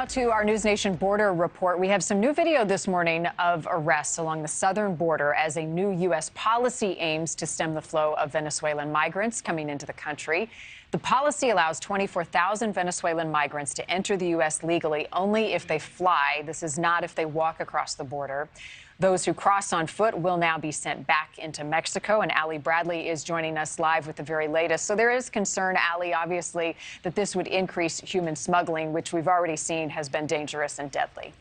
Now to our NewsNation border report. We have some new video this morning of arrests along the southern border as a new U.S. policy aims to stem the flow of Venezuelan migrants coming into the country. The policy allows 24,000 Venezuelan migrants to enter the U.S. legally only if they fly. This is not if they walk across the border. Those who cross on foot will now be sent back into Mexico. And Ali Bradley is joining us live with the very latest. So there is concern, Ali, obviously, that this would increase human smuggling, which we've already seen has been dangerous and deadly.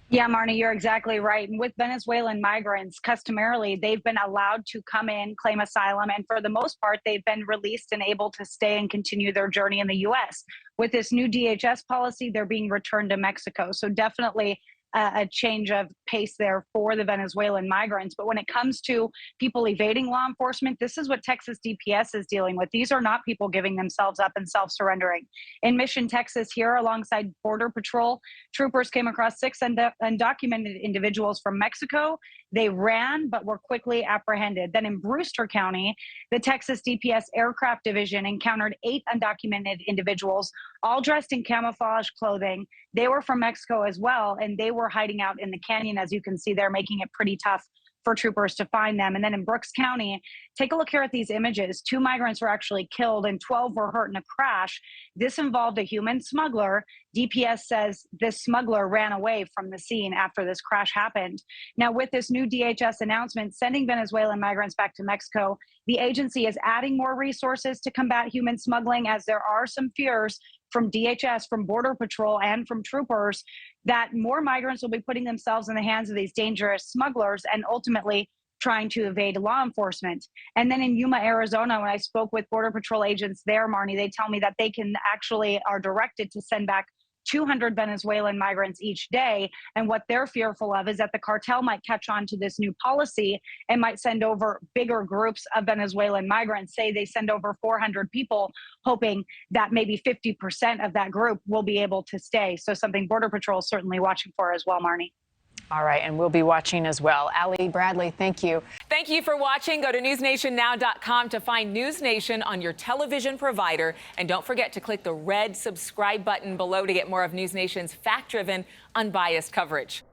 Yeah, Marnie, you're exactly right. And with Venezuelan migrants, customarily, they've been allowed to come in, claim asylum, and for the most part, they've been released and able to stay and continue their journey in the U.S. With this new DHS policy, they're being returned to Mexico. So definitely a change of pace there for the Venezuelan migrants. But when it comes to people evading law enforcement, this is what Texas DPS is dealing with. These are not people giving themselves up and self-surrendering. In Mission, Texas, here alongside Border Patrol, troopers came across 6 undocumented individuals from Mexico. They ran, but were quickly apprehended. Then in Brewster County, the Texas DPS Aircraft Division encountered 8 undocumented individuals, all dressed in camouflage clothing. They were from Mexico as well, and they were hiding out in the canyon, as you can see there, making it pretty tough for troopers to find them. And then in Brooks County, take a look here at these images. 2 migrants were actually killed and 12 were hurt in a crash. This involved a human smuggler. DPS says this smuggler ran away from the scene after this crash happened. Now, with this new DHS announcement sending Venezuelan migrants back to Mexico, the agency is adding more resources to combat human smuggling, as there are some fears from DHS, from Border Patrol, and from troopers that more migrants will be putting themselves in the hands of these dangerous smugglers and ultimately trying to evade law enforcement. And then in Yuma, Arizona, when I spoke with Border Patrol agents there, Marnie, they tell me that they can actually are directed to send back 200 Venezuelan migrants each day. And what they're fearful of is that the cartel might catch on to this new policy and might send over bigger groups of Venezuelan migrants. Say they send over 400 people, hoping that maybe 50% of that group will be able to stay. So something Border Patrol is certainly watching for as well, Marnie. All right, and we'll be watching as well. Ali Bradley, thank you. Thank you for watching. Go to newsnationnow.com to find NewsNation on your television provider. And don't forget to click the red subscribe button below to get more of NewsNation's fact-driven, unbiased coverage.